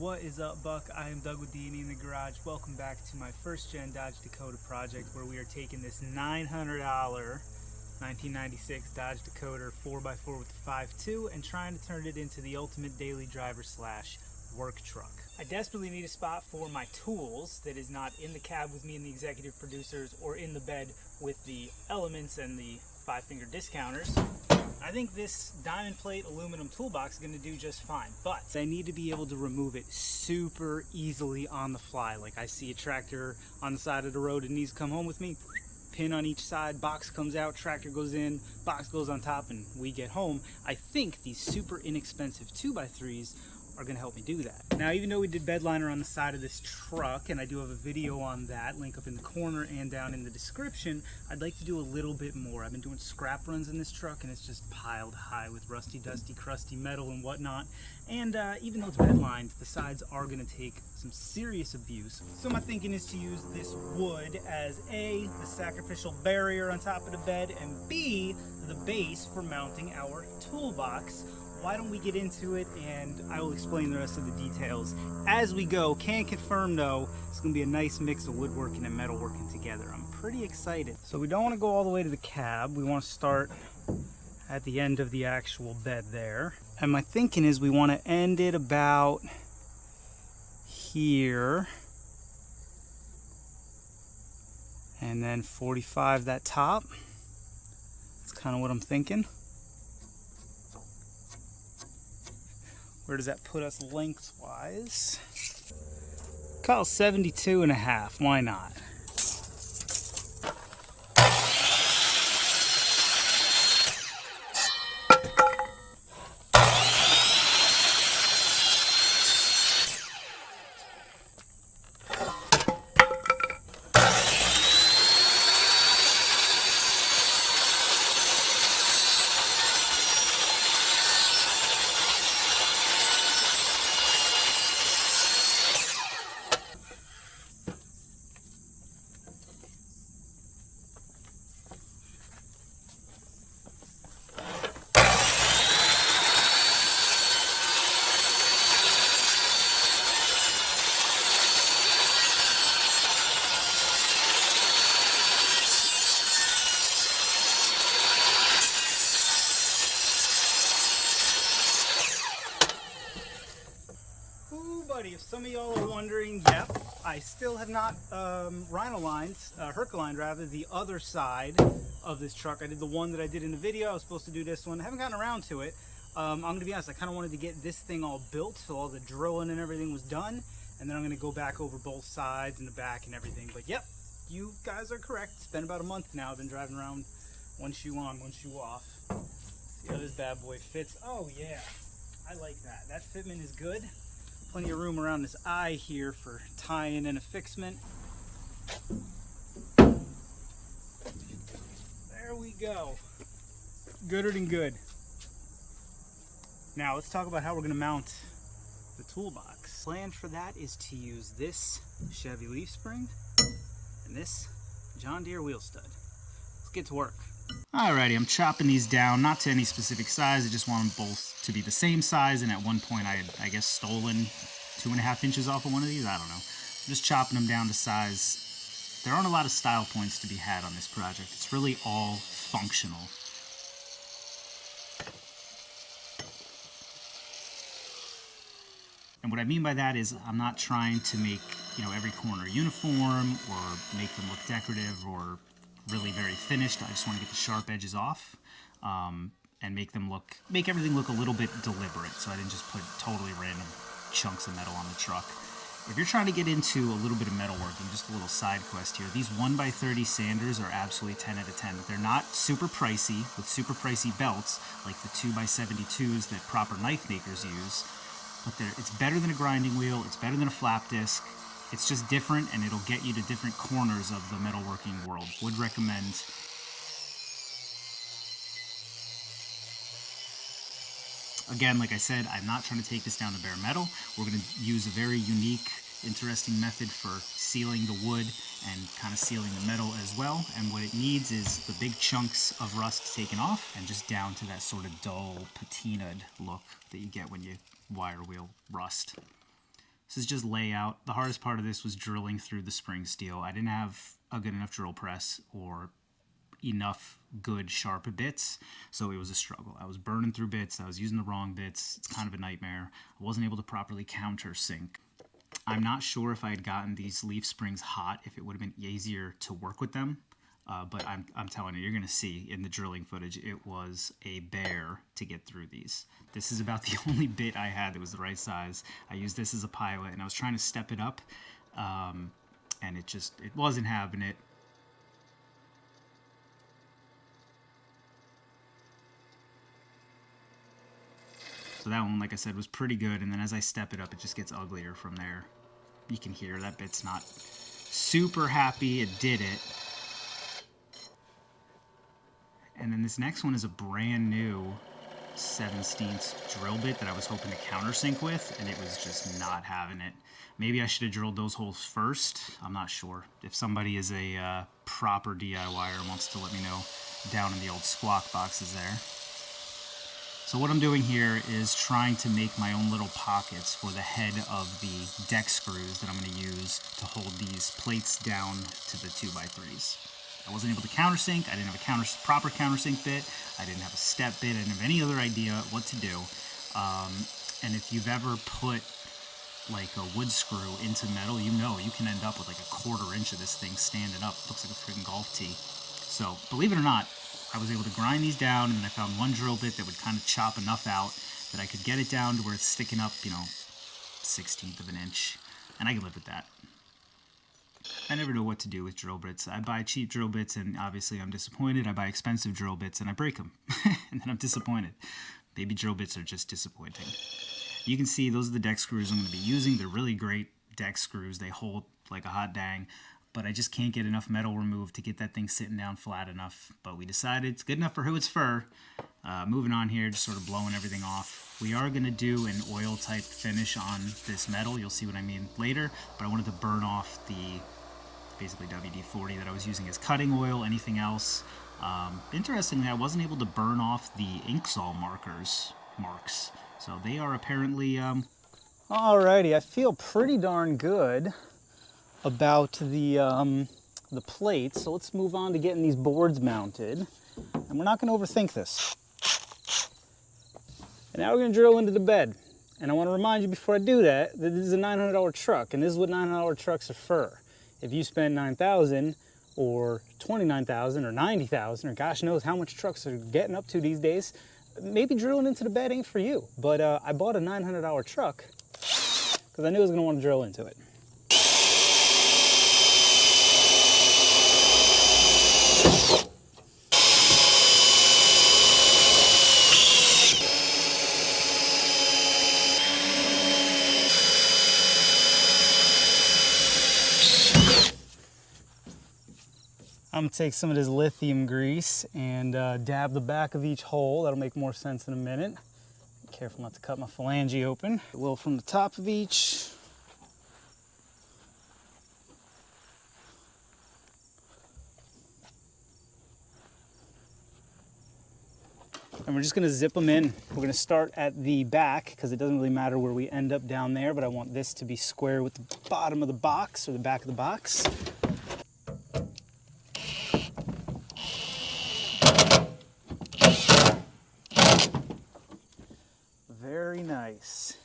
What is up, Buck? I am Doug with D&E in the Garage. Welcome back to my first gen Dodge Dakota project, where we are taking this $900 1996 Dodge Dakota 4x4 with the 5.2 and trying to turn it into the ultimate daily driver slash work truck. I desperately need a spot for my tools that is not in the cab with me and the executive producers or in the bed with the elements and the 5-finger discounters. I think this diamond plate aluminum toolbox is going to do just fine, but I need to be able to remove it super easily on the fly. Like, I see a tractor on the side of the road and needs to come home with me, pin on each side, box comes out, tractor goes in, box goes on top, and we get home. I think these super inexpensive 2x3s are going to help me do that. Now, even though we did bed liner on the side of this truck, and I do have a video on that, link up in the corner and down in the description, I'd like to do a little bit more. I've been doing scrap runs in this truck and it's just piled high with rusty, dusty, crusty metal and whatnot. And even though it's bed lined, the sides are going to take some serious abuse. So my thinking is to use this wood as A, the sacrificial barrier on top of the bed, and B, the base for mounting our toolbox. Why don't we get into it, and I will explain the rest of the details as we go. Can confirm though, it's going to be a nice mix of woodworking and metalworking together. I'm pretty excited. So we don't want to go all the way to the cab. We want to start at the end of the actual bed there. And my thinking is we want to end it about here. And then 45 that top. That's kind of what I'm thinking. Where does that put us lengthwise? Call 72.5, why not? If some of y'all are wondering, yep, I still have not Herculined rather, the other side of this truck. I did the one that I did in the video. I was supposed to do this one. I haven't gotten around to it. I'm going to be honest, I kind of wanted to get this thing all built, so all the drilling and everything was done, and then I'm going to go back over both sides and the back and everything. But yep, you guys are correct. It's been about a month now. I've been driving around one shoe on, one shoe off. See how this bad boy fits. Oh yeah, I like that. That fitment is good. Plenty of room around this eye here for tying and affixment. There we go. Gooder than good. Now let's talk about how we're going to mount the toolbox. Plan for that is to use this Chevy leaf spring and this John Deere wheel stud. Let's get to work. Alrighty, I'm chopping these down, not to any specific size. I just want them both to be the same size, and at one point I had, I guess, stolen 2.5 inches off of one of these. I don't know. I'm just chopping them down to size. There aren't a lot of style points to be had on this project. It's really all functional. And what I mean by that is I'm not trying to make, every corner uniform or make them look decorative or really very finished. I just want to get the sharp edges off and make everything look a little bit deliberate. So I didn't just put totally random chunks of metal on the truck. If you're trying to get into a little bit of metalworking, just a little side quest here, these 1x30 sanders are absolutely 10 out of 10. They're not super pricey with super pricey belts like the 2x72s that proper knife makers use, but it's better than a grinding wheel, it's better than a flap disc. It's just different, and it'll get you to different corners of the metalworking world. Would recommend. Again, like I said, I'm not trying to take this down to bare metal. We're going to use a very unique, interesting method for sealing the wood and kind of sealing the metal as well. And what it needs is the big chunks of rust taken off and just down to that sort of dull, patinaed look that you get when you wire wheel rust. This is just layout. The hardest part of this was drilling through the spring steel. I didn't have a good enough drill press or enough good sharp bits, so it was a struggle. I was burning through bits. I was using the wrong bits. It's kind of a nightmare. I wasn't able to properly countersink. I'm not sure if I had gotten these leaf springs hot, if it would have been easier to work with them. But I'm telling you, you're going to see in the drilling footage, it was a bear to get through these. This is about the only bit I had that was the right size. I used this as a pilot, and I was trying to step it up, and it wasn't having it. So that one, like I said, was pretty good, and then as I step it up, it just gets uglier from there. You can hear that bit's not super happy it did it. And then this next one is a brand new 7/16 drill bit that I was hoping to countersink with, and it was just not having it. Maybe I should have drilled those holes first. I'm not sure. If somebody is a proper DIYer and wants to let me know down in the old squawk boxes there. So what I'm doing here is trying to make my own little pockets for the head of the deck screws that I'm going to use to hold these plates down to the 2x3s. I wasn't able to countersink. I didn't have a proper countersink bit. I didn't have a step bit. I didn't have any other idea what to do. And if you've ever put like a wood screw into metal, you know you can end up with like a 1/4 inch of this thing standing up. It looks like a freaking golf tee. So believe it or not, I was able to grind these down, and then I found one drill bit that would kind of chop enough out that I could get it down to where it's sticking up, 1/16 of an inch. And I can live with that. I never know what to do with drill bits. I buy cheap drill bits, and obviously I'm disappointed. I buy expensive drill bits, and I break them. And then I'm disappointed. Maybe drill bits are just disappointing. You can see those are the deck screws I'm going to be using. They're really great deck screws. They hold like a hot dang. But I just can't get enough metal removed to get that thing sitting down flat enough. But we decided it's good enough for who it's for. Moving on here, just sort of blowing everything off. We are going to do an oil type finish on this metal. You'll see what I mean later. But I wanted to burn off the basically WD-40 that I was using as cutting oil. Anything else? Interestingly, I wasn't able to burn off the Inksol marks. So they are apparently... Alrighty, I feel pretty darn good about the plates, so let's move on to getting these boards mounted, and we're not going to overthink this. And now we're going to drill into the bed, and I want to remind you before I do that this is a $900 truck, and this is what $900 trucks are for. If you spend $9,000 or $29,000 or $90,000 or gosh knows how much trucks are getting up to these days, maybe drilling into the bed ain't for you. But I bought a $900 truck because I knew I was going to want to drill into it. I'm gonna take some of this lithium grease and dab the back of each hole. That'll make more sense in a minute. Be careful not to cut my phalange open. A little from the top of each. And we're just gonna zip them in. We're gonna start at the back because it doesn't really matter where we end up down there, but I want this to be square with the bottom of the box or the back of the box. Very nice.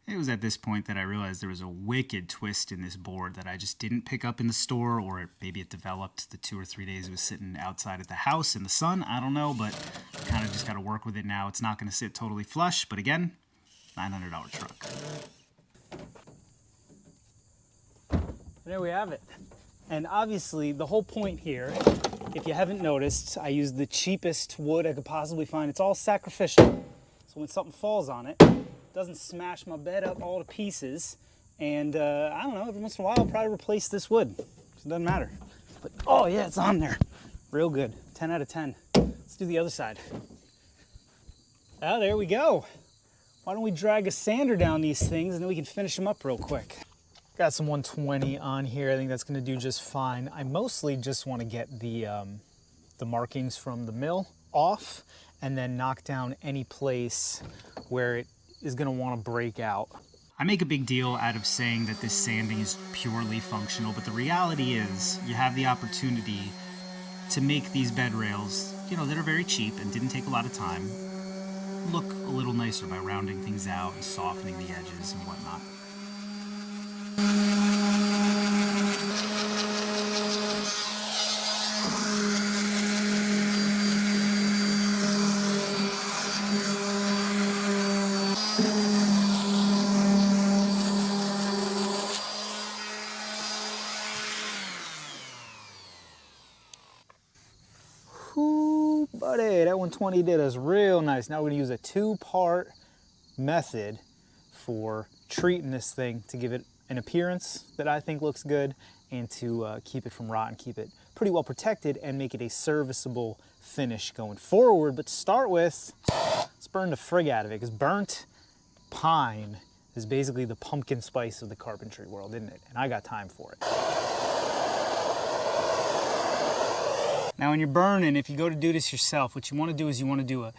It was at this point that I realized there was a wicked twist in this board that I just didn't pick up in the store, or maybe it developed the 2 or 3 days it was sitting outside at the house in the sun. I don't know, but I kind of just got to work with it now. It's not going to sit totally flush, but again, $900 truck. There we have it. And obviously, the whole point here, if you haven't noticed, I used the cheapest wood I could possibly find. It's all sacrificial. So when something falls on it, it doesn't smash my bed up all to pieces. And I don't know, every once in a while, I'll probably replace this wood. So it doesn't matter. But, oh yeah, it's on there. Real good. 10 out of 10. Let's do the other side. Oh, there we go. Why don't we drag a sander down these things and then we can finish them up real quick. Got some 120 on here. I think that's going to do just fine. I mostly just want to get the the markings from the mill off and then knock down any place where it is going to want to break out. I make a big deal out of saying that this sanding is purely functional, but the reality is you have the opportunity to make these bed rails, you know, that are very cheap and didn't take a lot of time, look a little nicer by rounding things out and softening the edges and whatnot. Ooh, buddy, that 120 did us real nice. Now we're gonna use a 2-part method for treating this thing to give it an appearance that I think looks good and to keep it from rot and keep it pretty well protected and make it a serviceable finish going forward. But to start with, let's burn the frig out of it, because burnt pine is basically the pumpkin spice of the carpentry world, isn't it? And I got time for it. Now when you're burning, if you go to do this yourself, what you want to do is you want to do a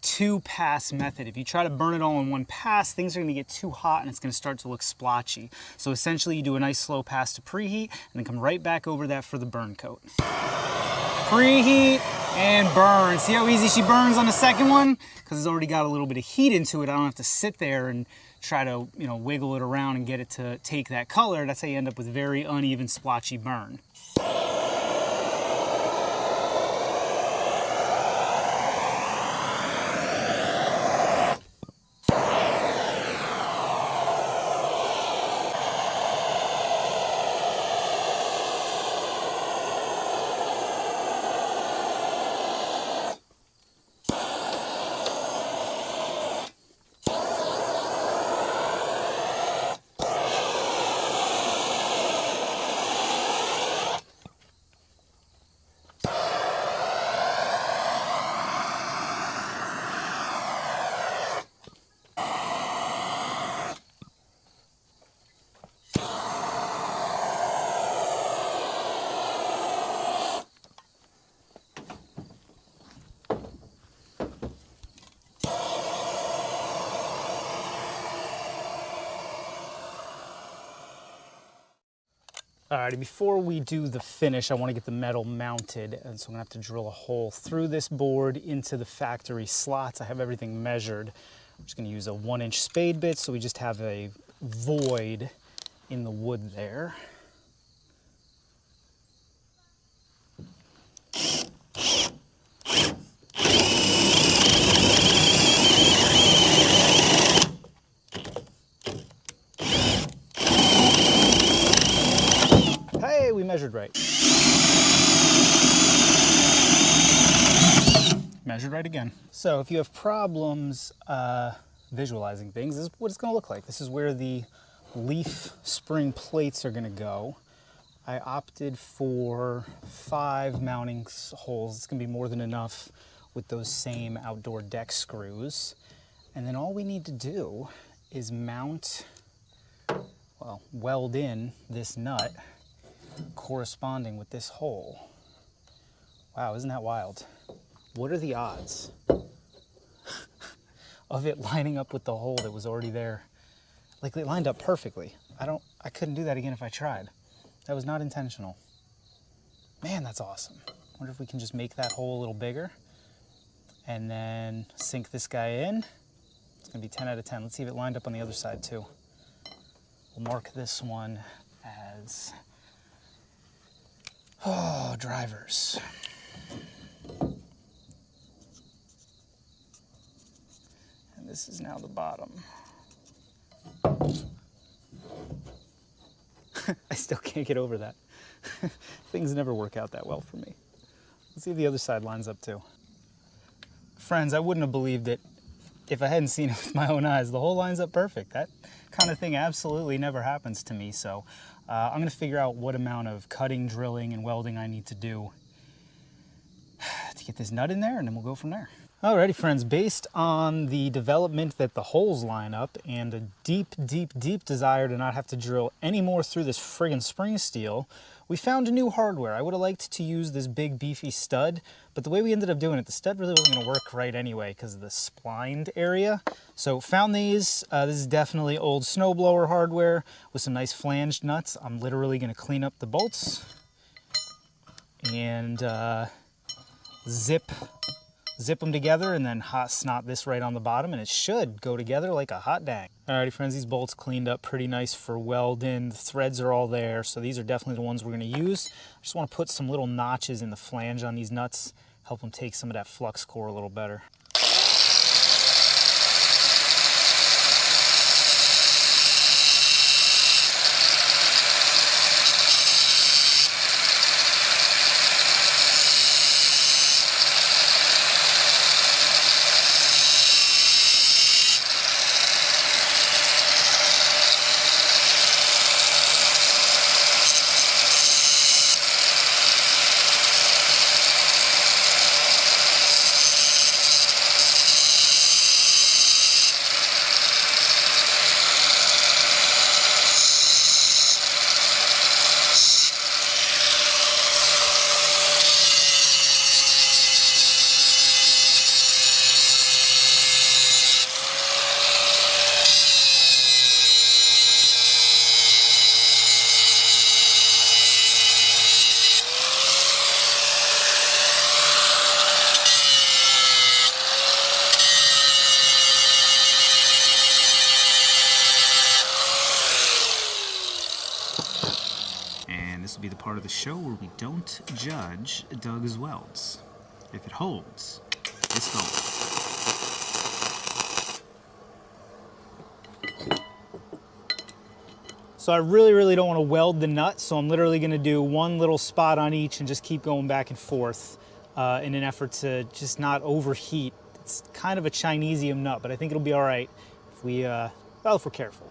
2-pass method. If you try to burn it all in one pass, things are going to get too hot and it's going to start to look splotchy. So essentially you do a nice slow pass to preheat and then come right back over that for the burn coat. Preheat and burn. See how easy she burns on the second one? Because it's already got a little bit of heat into it. I don't have to sit there and try to, you know, wiggle it around and get it to take that color. That's how you end up with very uneven, splotchy burn. Alrighty, before we do the finish, I want to get the metal mounted, and so I'm going to have to drill a hole through this board into the factory slots. I have everything measured. I'm just going to use a 1-inch spade bit, so we just have a void in the wood there. Hey, we measured right. Measured right again. So if you have problems visualizing things, this is what it's going to look like. This is where the leaf spring plates are going to go. I opted for 5 mounting holes. It's going to be more than enough with those same outdoor deck screws. And then all we need to do is mount, well, weld in this nut corresponding with this hole. Wow, isn't that wild? What are the odds of it lining up with the hole that was already there? Like, it lined up perfectly. I couldn't do that again if I tried. That was not intentional. Man, that's awesome. Wonder if we can just make that hole a little bigger and then sink this guy in. It's gonna be 10 out of 10. Let's see if it lined up on the other side too. We'll mark this one as drivers. And this is now the bottom. I still can't get over that. Things never work out that well for me. Let's see if the other side lines up too. Friends, I wouldn't have believed it if I hadn't seen it with my own eyes. The hole lines up perfect. That kind of thing absolutely never happens to me. So I'm gonna figure out what amount of cutting, drilling, and welding I need to do to get this nut in there, and then we'll go from there. Alrighty friends, based on the development that the holes line up and a deep desire to not have to drill any more through this friggin' spring steel, we found new hardware. I would have liked to use this big beefy stud, but the way we ended up doing it, the stud really wasn't going to work right anyway because of the splined area. So found these. This is definitely old snowblower hardware with some nice flanged nuts. I'm literally going to clean up the bolts and zip them together and then hot snot this right on the bottom, and it should go together like a hot dang. Alrighty friends, these bolts cleaned up pretty nice for welding. The threads are all there, so these are definitely the ones we're going to use. I just want to put some little notches in the flange on these nuts, help them take some of that flux core a little better. This will be the part of the show where we don't judge Doug's welds. If it holds, it's gold. So I really don't want to weld the nut, so I'm literally going to do one little spot on each and just keep going back and forth in an effort to just not overheat. It's kind of a Chinesium nut, but I think it'll be all right if if we're careful.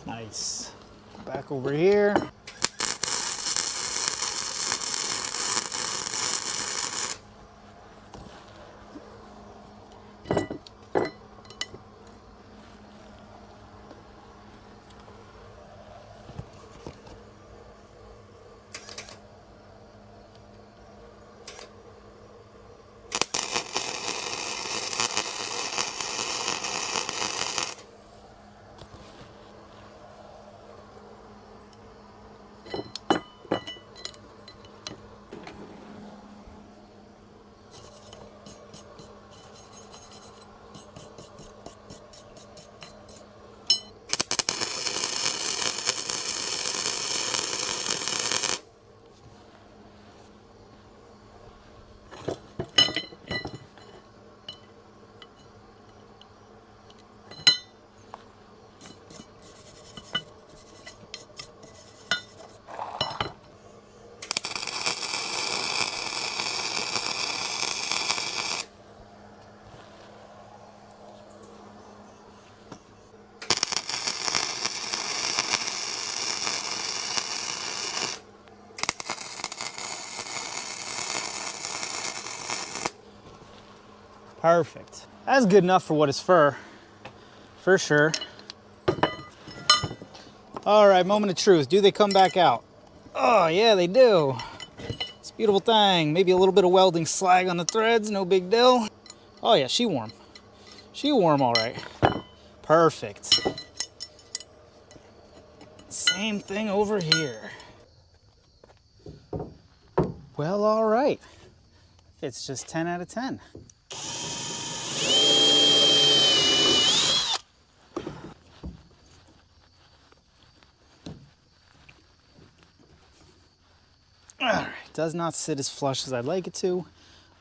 Nice. Back over here. Perfect. That's good enough for what it's for sure. All right, moment of truth. Do they come back out? Oh yeah, they do. It's a beautiful thing. Maybe a little bit of welding slag on the threads, no big deal. Oh yeah, she warm. She warm, all right. Perfect. Same thing over here. Well, all right. It's just 10 out of 10. Alright, does not sit as flush as I'd like it to.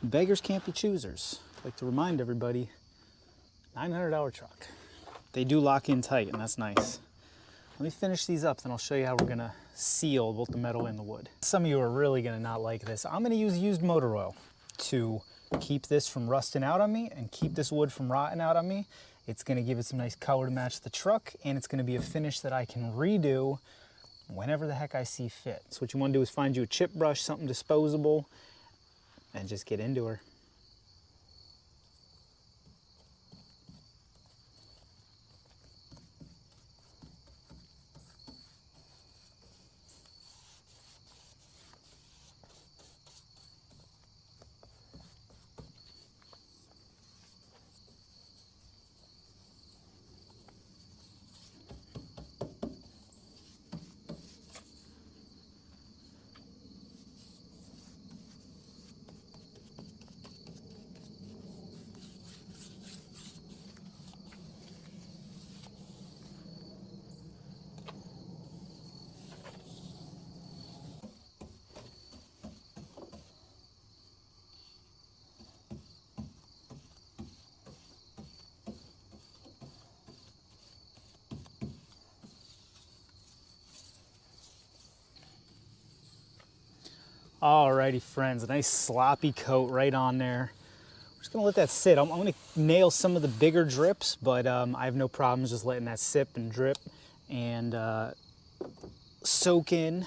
Beggars can't be choosers. I'd like to remind everybody, $900 truck. They do lock in tight, and that's nice. Let me finish these up, then I'll show you how we're gonna seal both the metal and the wood. Some of you are really gonna not like this. I'm gonna use used motor oil to keep this from rusting out on me and keep this wood from rotting out on me. It's gonna give it some nice color to match the truck, and it's gonna be a finish that I can redo whenever the heck I see fit. So what you want to do is find you a chip brush, something disposable, and just get into her. Alrighty friends, a nice sloppy coat right on there. I'm just gonna let that sit. I'm gonna nail some of the bigger drips, but I have no problems just letting that sip and drip and soak in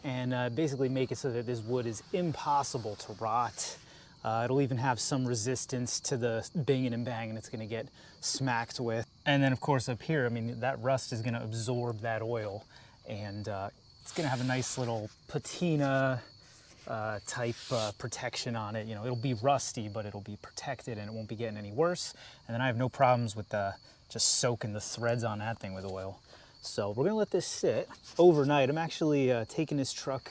and basically make it so that this wood is impossible to rot. It'll even have some resistance to the banging and banging it's gonna get smacked with. And then of course up here, I mean, that rust is gonna absorb that oil and it's gonna have a nice little patina type protection on it. You know, it'll be rusty, but it'll be protected and it won't be getting any worse. And then I have no problems with just soaking the threads on that thing with oil. So we're gonna let this sit overnight. I'm actually taking this truck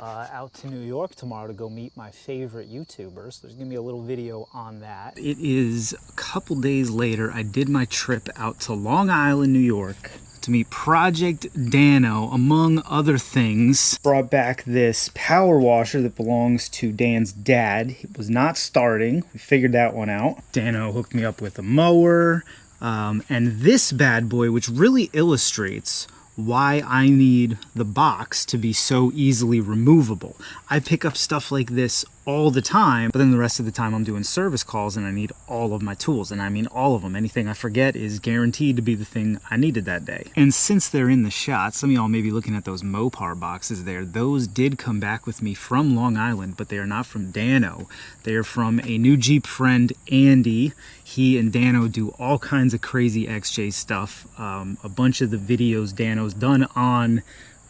out to New York tomorrow to go meet my favorite YouTubers. So there's gonna be a little video on that. It is a couple days later. I did my trip out to Long Island, New York to meet Project Dano, among other things. Brought back this power washer that belongs to Dan's dad. It was not starting. We figured that one out. Dano hooked me up with a mower, and this bad boy, which really illustrates why I need the box to be so easily removable. I pick up stuff like this all the time, but then the rest of the time I'm doing service calls and I need all of my tools, and I mean all of them. Anything I forget is guaranteed to be the thing I needed that day. And since they're in the shot, some of y'all may be looking at those Mopar boxes there. Those did come back with me from Long Island, but they are not from Dano. They are from a new Jeep friend, Andy. He and Dano do all kinds of crazy XJ stuff. A bunch of the videos Dano's done on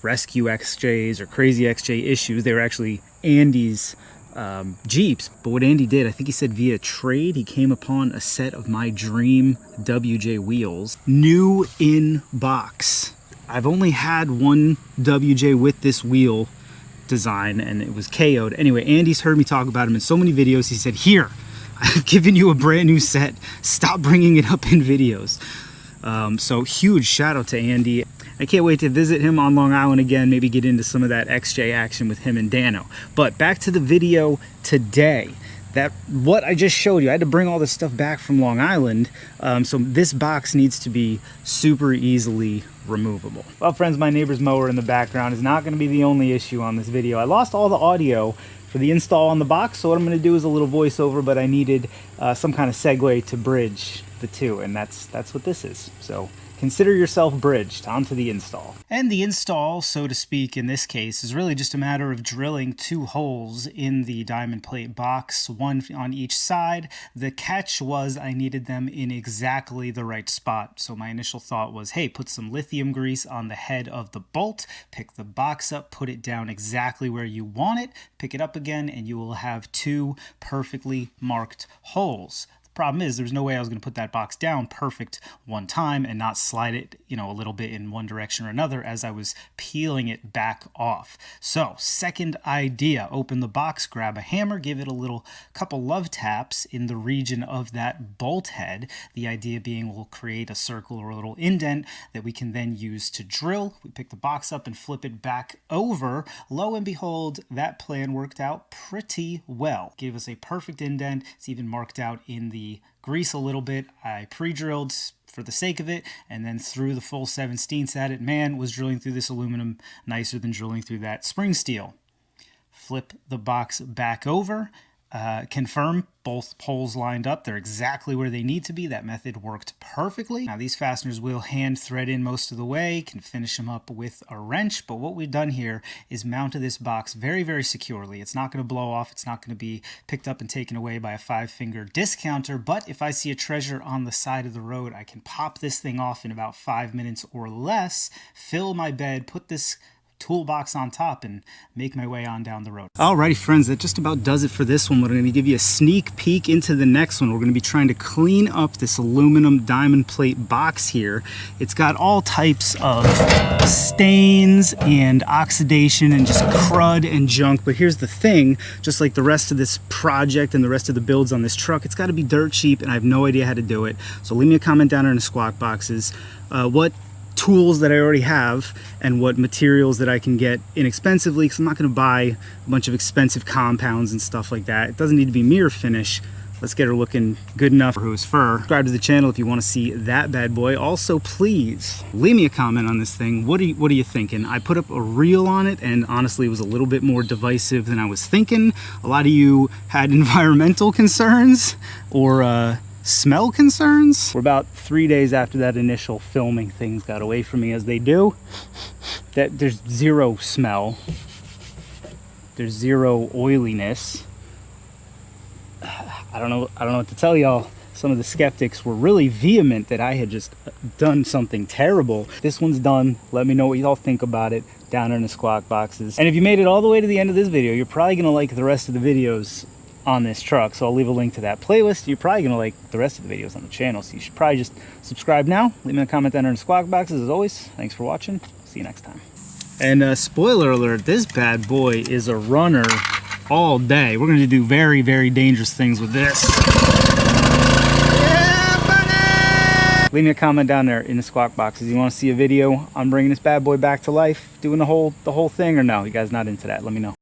rescue XJs or crazy XJ issues, they were actually Andy's Jeeps. But what Andy did, I think he said via trade, he came upon a set of my dream WJ wheels, new in box. I've only had one WJ with this wheel design and it was KO'd. Anyway, Andy's heard me talk about him in so many videos. He said, here, I've given you a brand new set. Stop bringing it up in videos. So huge shout out to Andy. I can't wait to visit him on Long Island again, maybe get into some of that XJ action with him and Dano. But back to the video today. What I just showed you, I had to bring all this stuff back from Long Island, so this box needs to be super easily removable. Well friends, my neighbor's mower in the background is not going to be the only issue on this video. I lost all the audio for the install on the box, so what I'm going to do is a little voiceover, but I needed some kind of segue to bridge the two, and that's what this is. So consider yourself bridged onto the install. And the install, so to speak, in this case, is really just a matter of drilling 2 holes in the diamond plate box, one on each side. The catch was I needed them in exactly the right spot. So my initial thought was, hey, put some lithium grease on the head of the bolt, pick the box up, put it down exactly where you want it, pick it up again, and you will have 2 perfectly marked holes. Problem is, there's no way I was going to put that box down perfect one time and not slide it, you know, a little bit in one direction or another as I was peeling it back off. So, second idea, open the box, grab a hammer, give it a couple love taps in the region of that bolt head. The idea being we'll create a circle or a little indent that we can then use to drill. We pick the box up and flip it back over. Lo and behold, that plan worked out pretty well. Gave us a perfect indent. It's even marked out in the grease a little bit. I pre-drilled for the sake of it and then threw the full 7/16 at it. Man, was drilling through this aluminum nicer than drilling through that spring steel. Flip the box back over. confirm both poles lined up. They're exactly where they need to be. That method worked perfectly. Now these fasteners will hand thread in most of the way, can finish them up with a wrench, but what we've done here is mounted this box very, very securely. It's not going to blow off. It's not going to be picked up and taken away by a 5-finger discounter, but if I see a treasure on the side of the road, I can pop this thing off in about 5 minutes or less, fill my bed, put this toolbox on top, and make my way on down the road. Alrighty friends, that just about does it for this one. We're going to give you a sneak peek into the next one. We're going to be trying to clean up this aluminum diamond plate box here. It's got all types of stains and oxidation and just crud and junk, but here's the thing, just like the rest of this project and the rest of the builds on this truck, it's got to be dirt cheap, and I have no idea how to do it. So leave me a comment down there in the squawk boxes what tools that I already have and what materials that I can get inexpensively, because I'm not going to buy a bunch of expensive compounds and stuff like that. It doesn't need to be mirror finish. Let's get her looking good enough for who's fur. Subscribe to the channel if you want to see that bad boy. Also, please leave me a comment on this thing. What are you thinking? I put up a reel on it, and honestly it was a little bit more divisive than I was thinking. A lot of you had environmental concerns or smell concerns. We're about 3 days after that initial filming. Things got away from me as they do. That there's zero smell. There's zero oiliness. I don't know what to tell y'all. Some of the skeptics were really vehement that I had just done something terrible. This one's done. Let me know what y'all think about it down in the squawk boxes. And if you made it all the way to the end of this video, you're probably gonna like the rest of the videos on this truck, so I'll leave a link to that playlist. You're probably gonna like the rest of the videos on the channel, so you should probably just subscribe now. Leave me a comment down in the squawk boxes. As always, thanks for watching. See you next time. And spoiler alert, this bad boy is a runner all day. We're gonna do very, very dangerous things with this. Yeah, buddy! Leave me a comment down there in the squawk boxes. You want to see a video on bringing this bad boy back to life, doing the whole thing, or no? You guys not into that? Let me know.